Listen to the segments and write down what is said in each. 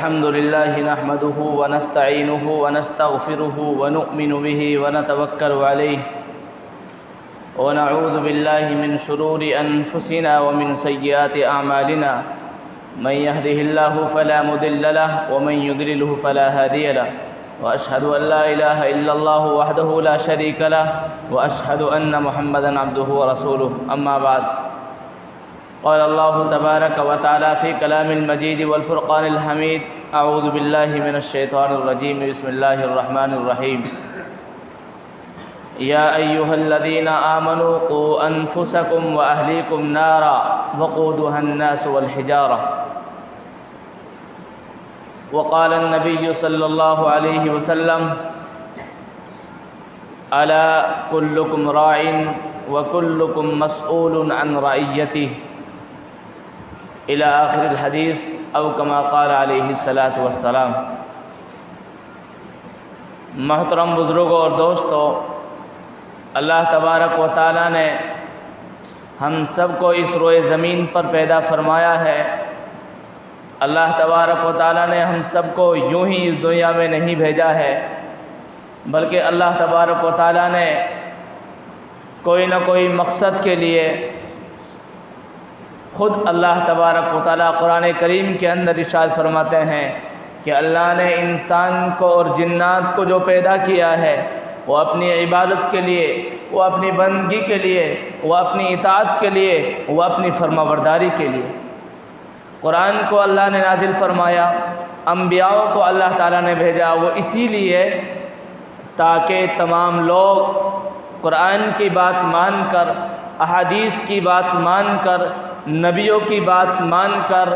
الحمد لله نحمده ونستعينه ونستغفره ونؤمن به ونتوكل عليه ونعوذ بالله من شرور أنفسنا ومن سيئات أعمالنا من يهده الله فلا مضل له ومن يضلله فلا هادي له وأشهد أن لا إله إلا الله وحده لا شريك له وأشهد أن محمدا عبده ورسوله أما بعد قال الله تبارك وتعالى في كلام المجيد والفرقان الحميد أعوذ بالله من الشيطان الرجيم بسم الله الرحمن الرحيم يا أيها الذين آمنوا قوا أنفسكم وأهليكم نارا وقودها الناس والحجارة وقال النبي صلى الله عليه وسلم ألا كلكم راع وكلكم مسؤول عن رعيته إلى آخر الحديث أو كما قال عليه الصلاة والسلام۔ محترم بزرگوں اور دوستوں، اللہ تبارک و تعالیٰ نے ہم سب کو اس روئے زمین پر پیدا فرمایا ہے۔ اللہ تبارک و تعالیٰ نے ہم سب کو یوں ہی اس دنیا میں نہیں بھیجا ہے، بلکہ اللہ تبارک و تعالیٰ نے کوئی نہ کوئی مقصد کے لیے خود اللہ تبارک و تعالیٰ قرآن کریم کے اندر ارشاد فرماتے ہیں کہ اللہ نے انسان کو اور جنات کو جو پیدا کیا ہے وہ اپنی عبادت کے لیے، وہ اپنی بندگی کے لیے، وہ اپنی اطاعت کے لیے، وہ اپنی فرمانبرداری کے لیے۔ قرآن کو اللہ نے نازل فرمایا، انبیاء کو اللہ تعالیٰ نے بھیجا، وہ اسی لیے تاکہ تمام لوگ قرآن کی بات مان کر، احادیث کی بات مان کر، نبیوں کی بات مان کر،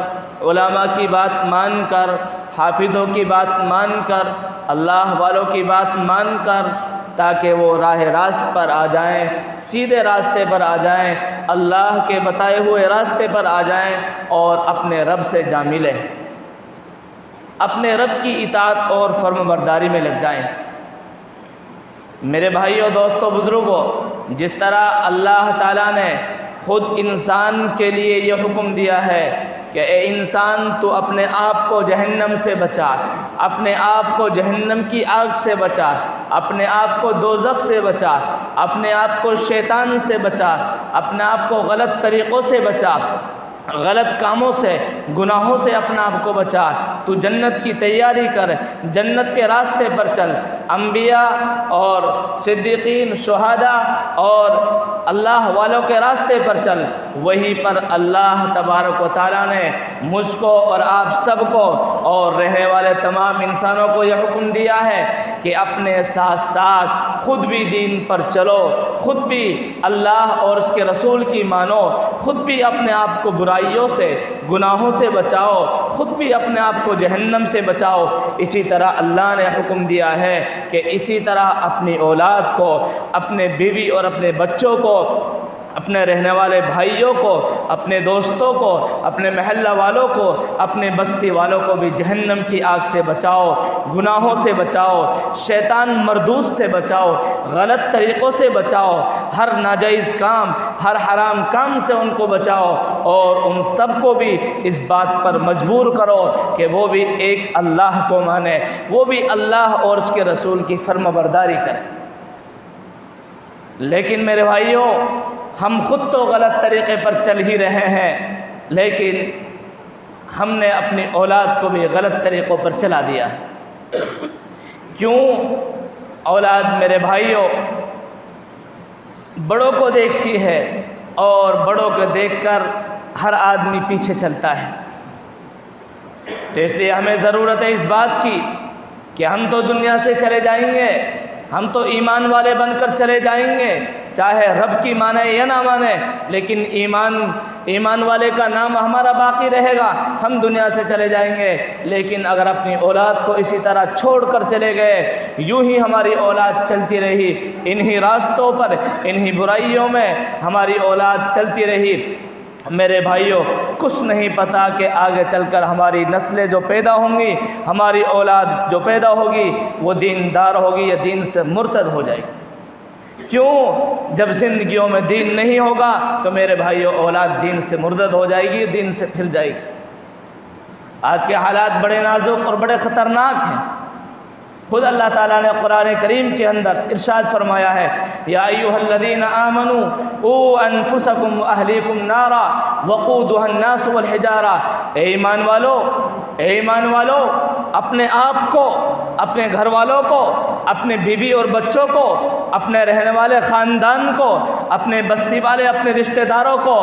علماء کی بات مان کر، حافظوں کی بات مان کر، اللہ والوں کی بات مان کر، تاکہ وہ راہ راست پر آ جائیں، سیدھے راستے پر آ جائیں، اللہ کے بتائے ہوئے راستے پر آ جائیں اور اپنے رب سے جا ملیں، اپنے رب کی اطاعت اور فرمانبرداری میں لگ جائیں۔ میرے بھائیوں، دوستوں، بزرگوں، جس طرح اللہ تعالیٰ نے خود انسان کے لیے یہ حکم دیا ہے کہ اے انسان تو اپنے آپ کو جہنم سے بچا، اپنے آپ کو جہنم کی آگ سے بچا، اپنے آپ کو دوزخ سے بچا، اپنے آپ کو شیطان سے بچا، اپنے آپ کو غلط طریقوں سے بچا، غلط کاموں سے، گناہوں سے اپنا آپ کو بچا، تو جنت کی تیاری کر، جنت کے راستے پر چل، انبیاء اور صدیقین، شہداء اور اللہ والوں کے راستے پر چل۔ وہیں پر اللہ تبارک و تعالیٰ نے مجھ کو اور آپ سب کو اور رہنے والے تمام انسانوں کو یہ حکم دیا ہے کہ اپنے ساتھ ساتھ خود بھی دین پر چلو، خود بھی اللہ اور اس کے رسول کی مانو، خود بھی اپنے آپ کو برائیوں سے، گناہوں سے بچاؤ، خود بھی اپنے آپ کو جہنم سے بچاؤ۔ اسی طرح اللہ نے حکم دیا ہے کہ اسی طرح اپنی اولاد کو، اپنے بیوی اور اپنے بچوں کو، اپنے رہنے والے بھائیوں کو، اپنے دوستوں کو، اپنے محلہ والوں کو، اپنے بستی والوں کو بھی جہنم کی آگ سے بچاؤ، گناہوں سے بچاؤ، شیطان مردود سے بچاؤ، غلط طریقوں سے بچاؤ، ہر ناجائز کام، ہر حرام کام سے ان کو بچاؤ، اور ان سب کو بھی اس بات پر مجبور کرو کہ وہ بھی ایک اللہ کو مانے، وہ بھی اللہ اور اس کے رسول کی فرمانبرداری کریں۔ لیکن میرے بھائیوں، ہم خود تو غلط طریقے پر چل ہی رہے ہیں، لیکن ہم نے اپنی اولاد کو بھی غلط طریقوں پر چلا دیا ہے۔ کیوں؟ اولاد میرے بھائیوں بڑوں کو دیکھتی ہے اور بڑوں کو دیکھ کر ہر آدمی پیچھے چلتا ہے، تو اس لیے ہمیں ضرورت ہے اس بات کی کہ ہم تو دنیا سے چلے جائیں گے، ہم تو ایمان والے بن کر چلے جائیں گے، چاہے رب کی مانے یا نہ مانے، لیکن ایمان والے کا نام ہمارا باقی رہے گا۔ ہم دنیا سے چلے جائیں گے، لیکن اگر اپنی اولاد کو اسی طرح چھوڑ کر چلے گئے، یوں ہی ہماری اولاد چلتی رہی، انہی راستوں پر، انہی برائیوں میں ہماری اولاد چلتی رہی، میرے بھائیوں کچھ نہیں پتہ کہ آگے چل کر ہماری نسلیں جو پیدا ہوں گی، ہماری اولاد جو پیدا ہوگی، وہ دیندار ہوگی یا دین سے مرتد ہو جائے گی۔ کیوں؟ جب زندگیوں میں دین نہیں ہوگا تو میرے بھائیوں اولاد دین سے مرتد ہو جائے گی، دین سے پھر جائے گی۔ آج کے حالات بڑے نازک اور بڑے خطرناک ہیں۔ خود اللہ تعالیٰ نے قرآن کریم کے اندر ارشاد فرمایا ہے، یا ایھا الذین آمنوا قوا انفسکم واہلیکم نارا وقودھا الناس والحجارہ، اے ایمان والو اپنے آپ کو، اپنے گھر والوں کو، اپنے بیوی اور بچوں کو، اپنے رہنے والے خاندان کو، اپنے بستی والے اپنے رشتہ داروں کو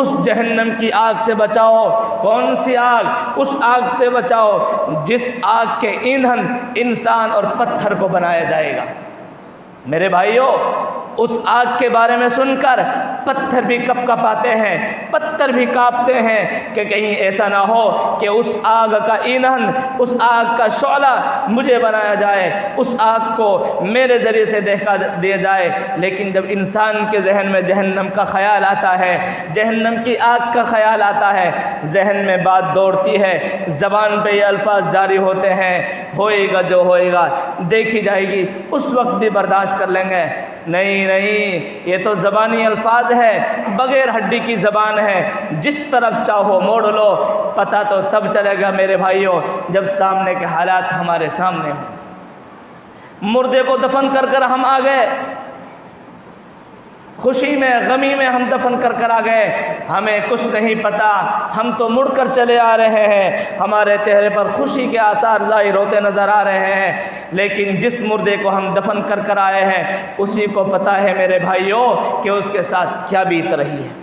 اس جہنم کی آگ سے بچاؤ۔ کون سی آگ؟ اس آگ سے بچاؤ جس آگ کے ایندھن انسان اور پتھر کو بنایا جائے گا۔ میرے بھائیوں، اس آگ کے بارے میں سن کر پتھر بھی کپ کپ آتے ہیں، پتھر بھی کانپتے ہیں کہ کہیں ایسا نہ ہو کہ اس آگ کا ایندھن، اس آگ کا شعلہ مجھے بنایا جائے، اس آگ کو میرے ذریعے سے دہکا دیا جائے۔ لیکن جب انسان کے ذہن میں جہنم کا خیال آتا ہے، جہنم کی آگ کا خیال آتا ہے، ذہن میں بات دوڑتی ہے، زبان پہ یہ الفاظ جاری ہوتے ہیں، ہوئے گا جو ہوئے گا، دیکھی جائے گی، اس وقت بھی برداشت کر لیں گے۔ نہیں، یہ تو زبانی الفاظ ہے، بغیر ہڈی کی زبان ہے، جس طرف چاہو موڑ لو۔ پتہ تو تب چلے گا میرے بھائیوں جب سامنے کے حالات ہمارے سامنے ہوں۔ مردے کو دفن کر ہم آ گئے، خوشی میں غمی میں ہم دفن کر آ گئے، ہمیں کچھ نہیں پتہ، ہم تو مڑ کر چلے آ رہے ہیں، ہمارے چہرے پر خوشی کے آثار ظاہر ہوتے نظر آ رہے ہیں، لیکن جس مردے کو ہم دفن کر آئے ہیں اسی کو پتہ ہے میرے بھائیوں کہ اس کے ساتھ کیا بیت رہی ہے۔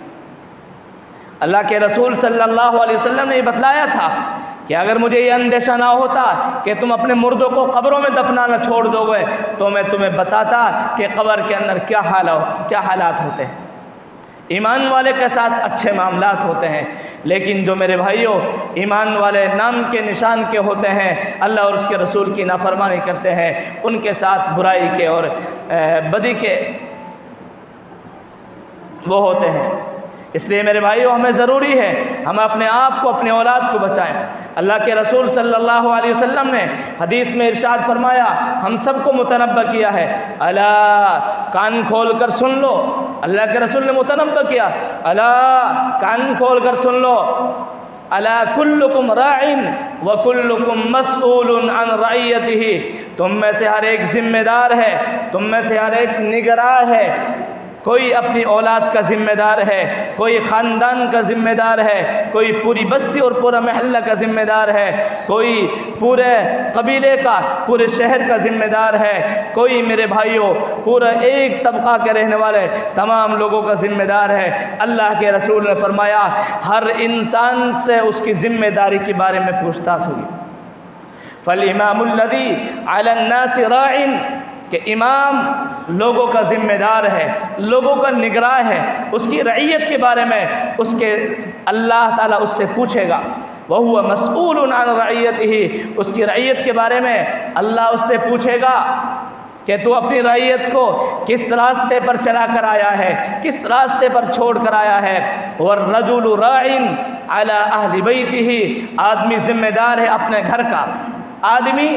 اللہ کے رسول صلی اللہ علیہ وسلم نے یہ بتلایا تھا کہ اگر مجھے یہ اندیشہ نہ ہوتا کہ تم اپنے مردوں کو قبروں میں دفنانا چھوڑ دو گے تو میں تمہیں بتاتا کہ قبر کے اندر کیا حالات ہوتے ہیں۔ ایمان والے کے ساتھ اچھے معاملات ہوتے ہیں، لیکن جو میرے بھائیوں ایمان والے نام کے نشان کے ہوتے ہیں، اللہ اور اس کے رسول کی نافرمانی کرتے ہیں، ان کے ساتھ برائی کے اور بدی کے وہ ہوتے ہیں۔ اس لیے میرے بھائیوں ہمیں ضروری ہے ہم اپنے آپ کو، اپنے اولاد کو بچائیں۔ اللہ کے رسول صلی اللہ علیہ وسلم نے حدیث میں ارشاد فرمایا، ہم سب کو متنبہ کیا ہے، الا کان کھول کر سن لو۔ اللہ کے رسول نے متنبہ کیا، الا کان کھول کر سن لو، الا کلکم راع وکلکم مسئول عن رعیتہ، تم میں سے ہر ایک ذمہ دار ہے، تم میں سے ہر ایک نگراں ہے۔ کوئی اپنی اولاد کا ذمہ دار ہے، کوئی خاندان کا ذمہ دار ہے، کوئی پوری بستی اور پورا محلہ کا ذمہ دار ہے، کوئی پورے قبیلے کا، پورے شہر کا ذمہ دار ہے، کوئی میرے بھائیوں پورا ایک طبقہ کے رہنے والے تمام لوگوں کا ذمہ دار ہے۔ اللہ کے رسول نے فرمایا ہر انسان سے اس کی ذمہ داری کے بارے میں پوچھ تاچھ ہوگی۔ فالامام الذی علی الناس راع، کہ امام لوگوں کا ذمہ دار ہے، لوگوں کا نگراں ہے، اس کی رعیت کے بارے میں اس کے اللہ تعالیٰ اس سے پوچھے گا۔ وَهُوَ مَسْئُولٌ عَنْ رَعِيَّتِهِ، اس کی رعیت کے بارے میں اللہ اس سے پوچھے گا کہ تو اپنی رعیت کو کس راستے پر چلا کر آیا ہے، کس راستے پر چھوڑ کر آیا ہے۔ وَالرَّجُلُ رَاعٍ عَلَىٰ أَهْلِ بَيْتِهِ، آدمی ذمہ دار ہے اپنے گھر کا، آدمی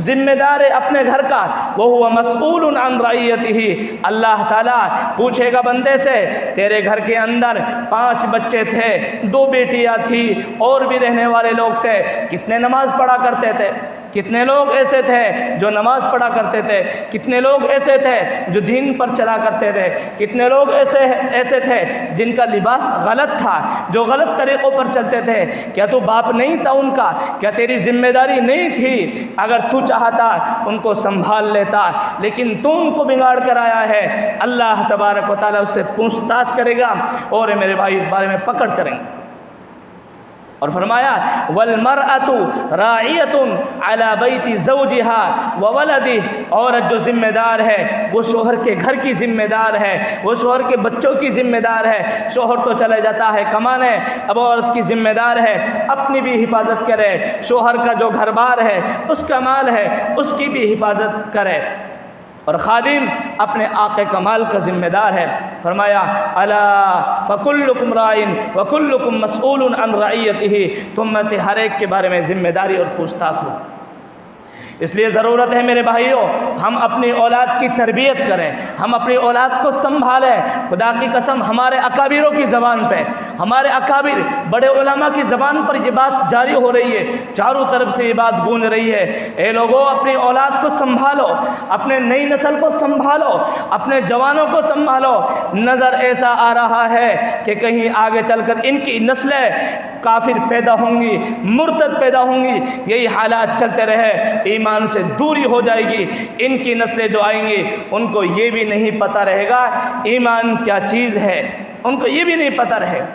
ذمہ دار ہے اپنے گھر کا۔ وَهُوَ مَسْئُولٌ عَنْ رَعِيَّتِهِ، اللہ تعالیٰ پوچھے گا بندے سے تیرے گھر کے اندر 5 بچے تھے، 2 بیٹیاں تھی اور بھی رہنے والے لوگ تھے، کتنے نماز پڑھا کرتے تھے، کتنے لوگ ایسے تھے جو نماز پڑھا کرتے تھے، کتنے لوگ ایسے تھے جو دین پر چلا کرتے تھے، کتنے لوگ ایسے تھے جن کا لباس غلط تھا، جو غلط طریقوں پر چلتے تھے، کیا تو باپ نہیں تھا ان کا، کیا تیری ذمہ داری نہیں تھی؟ اگر تو چاہتا ان کو سنبھال لیتا، لیکن تو ان کو بگاڑ کر آیا ہے۔ اللہ تبارک و تعالیٰ اس سے پوچھ تاچھ کرے گا اور میرے بھائی اس بارے میں پکڑ کریں گے۔ اور فرمایا وَالْمَرْأَةُ رَاعِيَةٌ عَلَىٰ بَيْتِ زَوْجِهَا وَوَلَدِهِ، عورت جو ذمہ دار ہے وہ شوہر کے گھر کی ذمہ دار ہے، وہ شوہر کے بچوں کی ذمہ دار ہے۔ شوہر تو چلے جاتا ہے کمانے، اب عورت کی ذمہ دار ہے اپنی بھی حفاظت کرے، شوہر کا جو گھر بار ہے، اس کا مال ہے، اس کی بھی حفاظت کرے، اور خادم اپنے آقا کا مال کا ذمہ دار ہے۔ فرمایا الا فکلکم راع وکلکم مسئول عن رعیتہ، تم میں سے ہر ایک کے بارے میں ذمہ داری اور پوچھ تاچھ ہو۔ اس لیے ضرورت ہے میرے بھائیوں، ہم اپنی اولاد کی تربیت کریں، ہم اپنی اولاد کو سنبھالیں۔ خدا کی قسم ہمارے اکابروں کی زبان پہ، ہمارے اکابر بڑے علماء کی زبان پر یہ بات جاری ہو رہی ہے، چاروں طرف سے یہ بات گونج رہی ہے، اے لوگوں اپنی اولاد کو سنبھالو، اپنے نئی نسل کو سنبھالو، اپنے جوانوں کو سنبھالو۔ نظر ایسا آ رہا ہے کہ کہیں آگے چل کر ان کی نسلیں کافر پیدا ہوں گی، مرتد پیدا ہوں گی، یہی حالات چلتے رہے ایمان سے دوری ہو جائے گی۔ ان کی نسلیں جو آئیں گی ان کو یہ بھی نہیں پتہ رہے گا ایمان کیا چیز ہے، ان کو یہ بھی نہیں پتہ رہے گا۔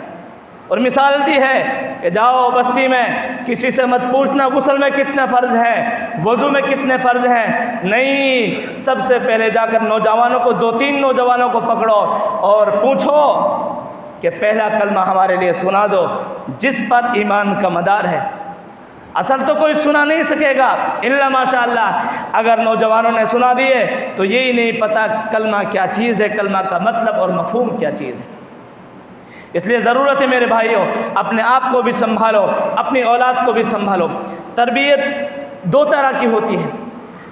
اور مثال دی ہے کہ جاؤ بستی میں، کسی سے مت پوچھنا غسل میں کتنے فرض ہیں، وضو میں کتنے فرض ہیں، نہیں، سب سے پہلے جا کر نوجوانوں کو، 2-3 نوجوانوں کو پکڑو اور پوچھو کہ پہلا کلمہ ہمارے لیے سنا دو جس پر ایمان کا مدار ہے۔ اصل تو کوئی سنا نہیں سکے گا الا ماشاء اللہ، اگر نوجوانوں نے سنا دیے تو یہی نہیں پتہ کلمہ کیا چیز ہے، کلمہ کا مطلب اور مفہوم کیا چیز ہے۔ اس لیے ضرورت ہے میرے بھائیوں، اپنے آپ کو بھی سنبھالو، اپنی اولاد کو بھی سنبھالو۔ تربیت 2 طرح کی ہوتی ہے،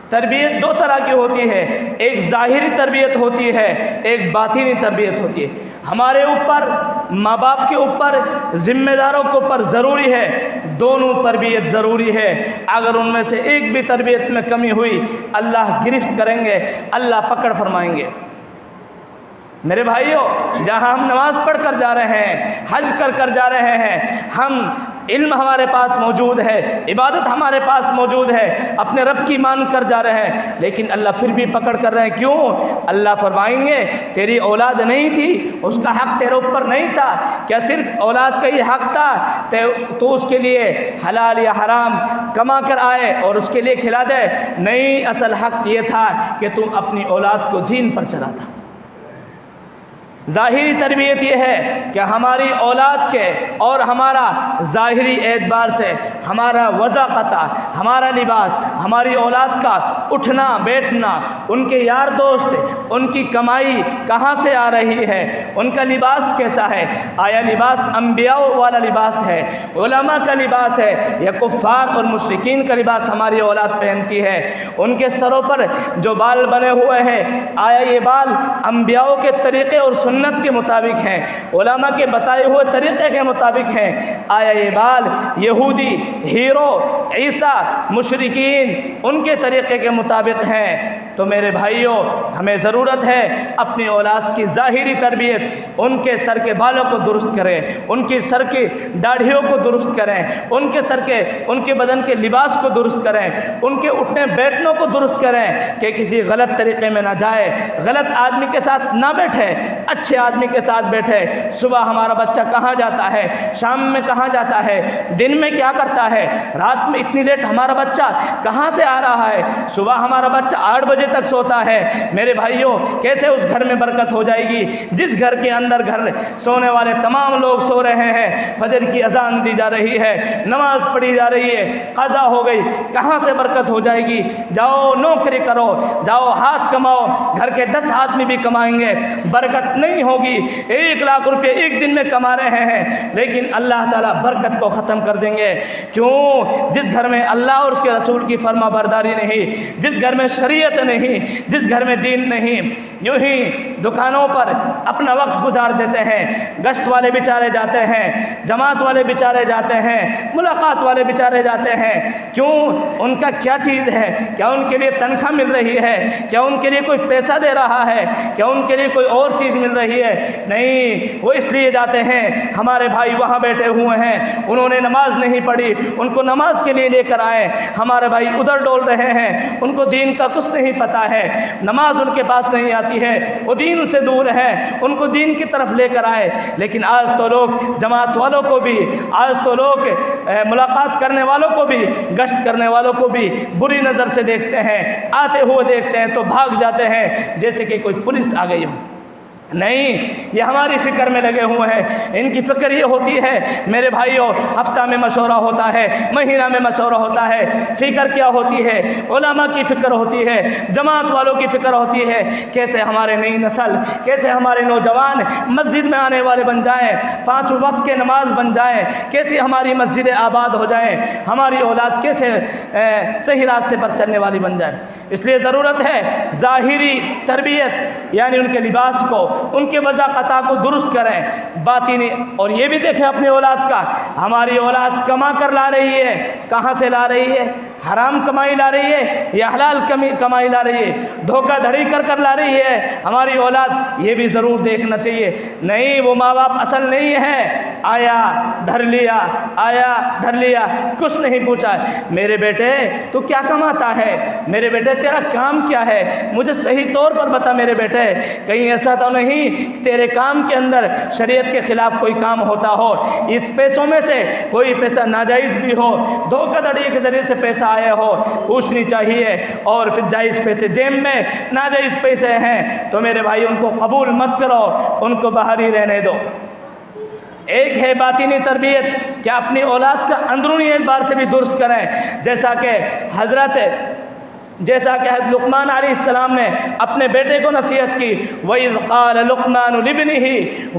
تربیت 2 طرح کی ہوتی ہے، ایک ظاہری تربیت ہوتی ہے، ایک باطنی تربیت ہوتی ہے۔ ہمارے اوپر، ماں باپ کے اوپر، ذمہ داروں کے اوپر ضروری ہے، دونوں تربیت ضروری ہے۔ اگر ان میں سے ایک بھی تربیت میں کمی ہوئی اللہ گرفت کریں گے، اللہ پکڑ فرمائیں گے۔ میرے بھائیوں، جہاں ہم نماز پڑھ کر جا رہے ہیں، حج کر جا رہے ہیں، ہم علم ہمارے پاس موجود ہے، عبادت ہمارے پاس موجود ہے، اپنے رب کی مان کر جا رہے ہیں، لیکن اللہ پھر بھی پکڑ کر رہے ہیں۔ کیوں؟ اللہ فرمائیں گے تیری اولاد نہیں تھی، اس کا حق تیرے اوپر نہیں تھا کیا؟ صرف اولاد کا ہی حق تھا تو اس کے لیے حلال یا حرام کما کر آئے اور اس کے لیے کھلا دے؟ نہیں، اصل حق یہ تھا کہ تم اپنی اولاد کو دین پر چلا تھا۔ ظاہری تربیت یہ ہے کہ ہماری اولاد کے اور ہمارا ظاہری اعتبار سے ہمارا وضاقت، ہمارا لباس، ہماری اولاد کا اٹھنا بیٹھنا، ان کے یار دوست، ان کی کمائی کہاں سے آ رہی ہے، ان کا لباس کیسا ہے، آیا لباس انبیاء والا لباس ہے، علماء کا لباس ہے، یا کفار اور مشرکین کا لباس ہماری اولاد پہنتی ہے؟ ان کے سروں پر جو بال بنے ہوئے ہیں، آیا یہ بال انبیاء کے طریقے اور سنت کے مطابق ہیں، علماء کے بتائے ہوئے طریقے کے مطابق ہیں؟ آیا یہ بال یہودی، ہیرو، عیسیٰ، مشرکین ان کے طریقے کے مطابق ہیں؟ تو میرے بھائیوں، ہمیں ضرورت ہے اپنی اولاد کی ظاہری تربیت، ان کے سر کے بالوں کو درست کریں، ان کی سر کی داڑھیوں کو درست کریں، ان کے سر کے، ان کے بدن کے لباس کو درست کریں، ان کے اٹھنے بیٹھنوں کو درست کریں کہ کسی غلط طریقے میں نہ جائے، غلط آدمی کے ساتھ نہ بیٹھے، اچھے آدمی کے ساتھ بیٹھے۔ صبح ہمارا بچہ کہاں جاتا ہے، شام میں کہاں جاتا ہے، دن میں کیا کرتا ہے، رات میں اتنی لیٹ ہمارا بچہ کہاں سے آ رہا ہے، صبح ہمارا بچہ 8 بجے تک سوتا ہے۔ میرے بھائیوں، کیسے اس گھر میں برکت ہو جائے گی جس گھر کے اندر سونے والے تمام لوگ سو رہے ہیں، فجر کی اذان دی جا رہی ہے، نماز پڑھی جا رہی ہے، قضا ہو گئی، کہاں سے برکت ہو جائے گی؟ جاؤ نوکری کرو، جاؤ ہاتھ کماؤ، گھر کے 10 آدمی بھی کمائیں گے، برکت نہیں ہوگی۔ 1 لاکھ روپے ایک دن میں کما رہے ہیں، لیکن اللہ تعالیٰ برکت کو ختم کر دیں گے۔ کیوں؟ جس گھر میں اللہ اور اس کے رسول کی فرما برداری نہیں، جس گھر میں شریعت نہیں، جس گھر میں دین نہیں، یوں ہی دکانوں پر اپنا وقت گزار دیتے ہیں، گشت والے بیچارے جاتے ہیں، جماعت والے بیچارے جاتے ہیں، ملاقات والے بیچارے جاتے ہیں۔ کیوں؟ ان کا کیا چیز ہے؟ کیا ان کے لیے تنخواہ مل رہی ہے؟ کیا ان کے لیے کوئی پیسہ دے رہا ہے؟ کیا ان کے لیے کوئی اور چیز مل رہی ہے؟ نہیں، وہ اس لیے جاتے ہیں، ہمارے بھائی وہاں بیٹھے ہوئے ہیں، انہوں نے نماز نہیں پڑھی، ان کو نماز کے لیے لے کر آئے، ہمارے بھائی ادھر ڈول رہے ہیں، ان کو دین کا کچھ نہیں پتہ ہے، نماز ان کے پاس نہیں آتی ہے، وہ دین سے دور ہے، ان کو دین کی طرف لے کر آئے۔ لیکن آج تو لوگ جماعت والوں کو بھی، آج تو لوگ ملاقات کرنے والوں کو بھی، گشت کرنے والوں کو بھی بری نظر سے دیکھتے ہیں، آتے ہوئے دیکھتے ہیں تو بھاگ جاتے ہیں جیسے کہ کوئی پولیس آ گئی ہو۔ نہیں، یہ ہماری فکر میں لگے ہوئے ہیں۔ ان کی فکر یہ ہوتی ہے میرے بھائیوں، ہفتہ میں مشورہ ہوتا ہے، مہینہ میں مشورہ ہوتا ہے۔ فکر کیا ہوتی ہے؟ علماء کی فکر ہوتی ہے، جماعت والوں کی فکر ہوتی ہے، کیسے ہمارے نئی نسل، کیسے ہمارے نوجوان مسجد میں آنے والے بن جائیں، 5 وقت کے نماز بن جائیں، کیسے ہماری مسجدیں آباد ہو جائیں، ہماری اولاد کیسے صحیح راستے پر چلنے والی بن جائے۔ اس لیے ضرورت ہے ظاہری تربیت، یعنی ان کے لباس کو، ان کے وضاقتہ کو درست کریں، باطنی، اور یہ بھی دیکھیں اپنی اولاد کا، ہماری اولاد کما کر لا رہی ہے، کہاں سے لا رہی ہے؟ حرام کمائی لا رہی ہے یا حلال کمائی لا رہی ہے؟ دھوکہ دھڑی کر لا رہی ہے ہماری اولاد؟ یہ بھی ضرور دیکھنا چاہیے۔ نہیں، وہ ماں باپ اصل نہیں ہے، آیا دھر لیا، کچھ نہیں پوچھا، میرے بیٹے تو کیا کماتا ہے؟ میرے بیٹے تیرا کام کیا ہے؟ مجھے صحیح طور پر بتا میرے بیٹے، کہیں ایسا تو نہیں کہ تیرے کام کے اندر شریعت کے خلاف کوئی کام ہوتا ہو، اس پیسوں میں سے کوئی پیسہ ناجائز بھی ہو، دھوکہ دھڑی کے ذریعے سے پیسہ آئے ہو، پوچھنی چاہیے۔ اور پھر جائز پیسے جیب میں، ناجائز پیسے ہیں تو میرے بھائی ان کو قبول مت کرو، ان کو باہر ہی رہنے دو۔ ایک ہے باطنی تربیت کہ اپنی اولاد کا اندرونی اعتبار سے بھی درست کریں، جیسا کہ حضرت لقمان علیہ السلام نے اپنے بیٹے کو نصیحت کی، وَإِذْ قَالَ لُقْمَانُ لِابْنِهِ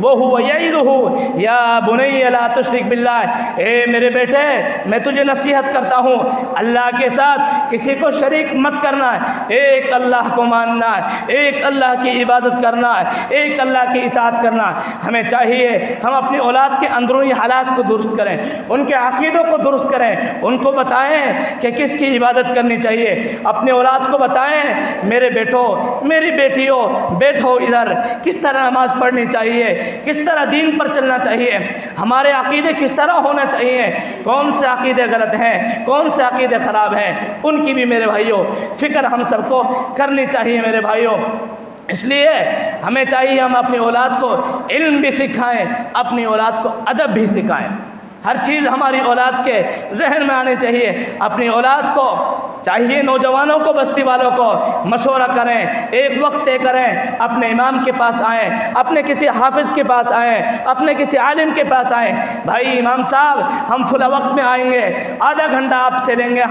وَهُوَ يَعِظُهُ يَا بُنَيَّ لَا تُشْرِكْ بِاللَّهِ، اے میرے بیٹے میں تجھے نصیحت کرتا ہوں، اللہ کے ساتھ کسی کو شریک مت کرنا ہے، ایک اللہ کو ماننا ہے، ایک اللہ کی عبادت کرنا ہے، ایک اللہ کی اطاعت کرنا ہے۔ ہمیں چاہیے ہم اپنی اولاد کے اندرونی حالات کو درست کریں، ان کے عقیدوں کو درست کریں، ان کو بتائیں کہ کس کی عبادت کرنی چاہیے، اپنے اولاد کو بتائیں میرے بیٹوں، میری بیٹیوں، بیٹھو ادھر، کس طرح نماز پڑھنی چاہیے، کس طرح دین پر چلنا چاہیے، ہمارے عقیدے کس طرح ہونا چاہیے، کون سے عقیدے غلط ہیں، کون سے عقیدے خراب ہیں، ان کی بھی میرے بھائیوں فکر ہم سب کو کرنی چاہیے میرے بھائیوں۔ اس لیے ہمیں چاہیے ہم اپنی اولاد کو علم بھی سکھائیں، اپنی اولاد کو ادب بھی سکھائیں، ہر چیز ہماری اولاد کے ذہن میں آنی چاہیے۔ اپنی اولاد کو چاہیے نوجوانوں کو، بستی والوں کو مشورہ کریں، ایک وقت طے کریں، اپنے امام کے پاس آئیں، اپنے کسی حافظ کے پاس آئیں، اپنے کسی عالم کے پاس آئیں، بھائی امام صاحب ہم فلاں وقت میں آئیں گے، آدھا گھنٹہ آپ سے لیں گے،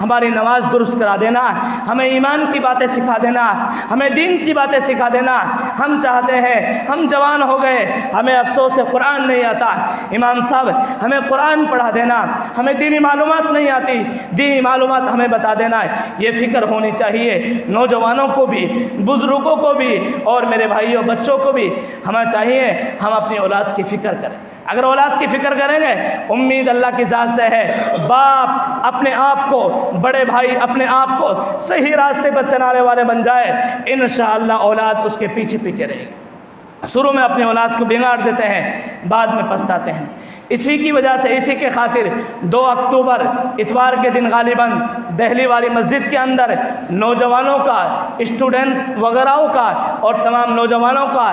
ہماری نماز درست کرا دینا، ہمیں ایمان کی باتیں سکھا دینا، ہمیں دین کی باتیں سکھا دینا۔ ہم چاہتے ہیں، ہم جوان ہو گئے، ہمیں افسوس ہے قرآن نہیں آتا، امام صاحب ہمیں قرآن پڑھا دینا، ہمیں دینی معلومات نہیں آتی، دینی معلومات ہمیں بتا دینا۔ یہ فکر ہونی چاہیے نوجوانوں کو بھی، بزرگوں کو بھی، اور میرے بھائیوں بچوں کو بھی۔ ہمیں چاہیے ہم اپنی اولاد کی فکر کریں، اگر اولاد کی فکر کریں گے امید اللہ کی ذات سے ہے، باپ اپنے آپ کو، بڑے بھائی اپنے آپ کو صحیح راستے پر چلانے والے بن جائے، انشاءاللہ اولاد اس کے پیچھے پیچھے رہے گی۔ شروع میں اپنی اولاد کو بگاڑ دیتے ہیں، بعد میں پچھتاتے ہیں۔ اسی کی وجہ سے، اسی کے خاطر 2 اکتوبر اتوار کے دن غالباً دہلی والی مسجد کے اندر نوجوانوں کا، اسٹوڈنٹس وغیرہ کا اور تمام نوجوانوں کا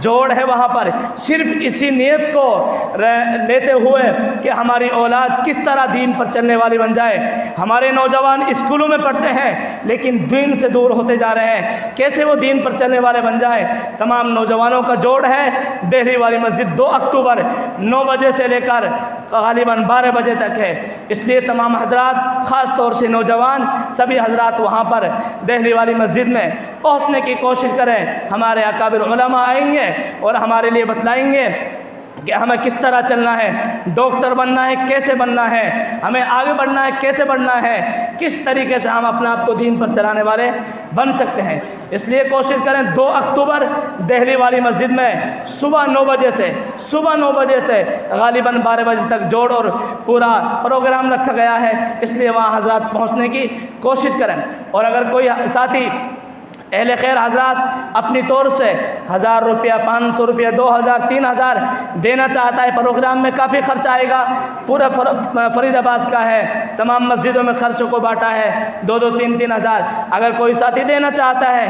جوڑ ہے وہاں پر، صرف اسی نیت کو لیتے ہوئے کہ ہماری اولاد کس طرح دین پر چلنے والی بن جائے۔ ہمارے نوجوان اسکولوں میں پڑھتے ہیں لیکن دین سے دور ہوتے جا رہے ہیں، کیسے وہ دین پر چلنے والے بن جائیں۔ تمام نوجوانوں کا جوڑ ہے دہلی والی مسجد 2 اکتوبر 9 بجے سے لے کر غالباً 12 بجے تک ہے۔ اس لیے تمام حضرات، خاص طور سے نوجوان سبھی حضرات وہاں پر دہلی والی مسجد میں پہنچنے کی کوشش کریں۔ ہمارے اکابر علماء آئیں گے اور ہمارے لیے بتلائیں گے کہ ہمیں کس طرح چلنا ہے، ڈاکٹر بننا ہے کیسے بننا ہے، ہمیں آگے بڑھنا ہے کیسے بڑھنا ہے، کس طریقے سے ہم اپنے آپ کو دین پر چلانے والے بن سکتے ہیں۔ اس لیے کوشش کریں 2 اکتوبر دہلی والی مسجد میں صبح 9 بجے سے غالباً 12 بجے تک جوڑ اور پورا پروگرام رکھا گیا ہے، اس لیے وہاں حضرات پہنچنے کی کوشش کریں۔ اور اگر کوئی ساتھی اہل خیر حضرات اپنی طور سے 1000 روپیہ، 500 روپیہ، 2000، 3000 دینا چاہتا ہے، پروگرام میں کافی خرچ آئے گا، پورا فرید آباد کا ہے، تمام مسجدوں میں خرچوں کو بانٹا ہے، 2-2، 3-3 ہزار، اگر کوئی ساتھی دینا چاہتا ہے